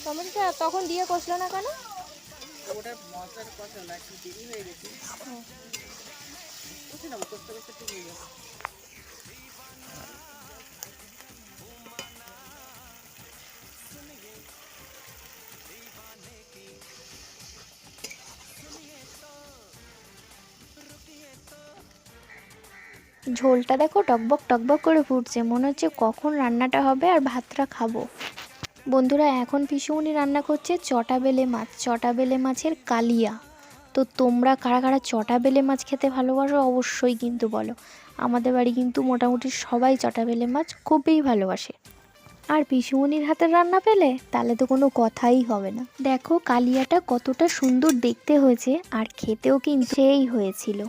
টমেটোটা তখন দিয়ে কষলো না কেন? ওটা মশলার কষা না, একটু দেরি হয়ে গেছে। কষে নেবো, কষতে কষতে ঠিক হয়ে যাবে। ঝোলটা দেখো টকবক টকবক করে ফুটছে, মনে হচ্ছে কখন রান্নাটা হবে আর ভাতটা খাবো। বন্ধুরা, এখন পিসুমনি রান্না করছে চটা বেলে মাছ, চটা বেলে মাছের কালিয়া। তো তোমরা কারা কারা চটা বেলে মাছ খেতে ভালোবাসো অবশ্যই কিন্তু বলো। আমাদের বাড়ি কিন্তু মোটামুটি সবাই চটা বেলে মাছ খুবই ভালোবাসে। আর পিসুমনির হাতের রান্না পেলে তাহলে তো কোনো কথাই হবে না। দেখো কালিয়াটা কতটা সুন্দর দেখতে হয়েছে আর খেতেও কিন্তু সেই হয়েছিল।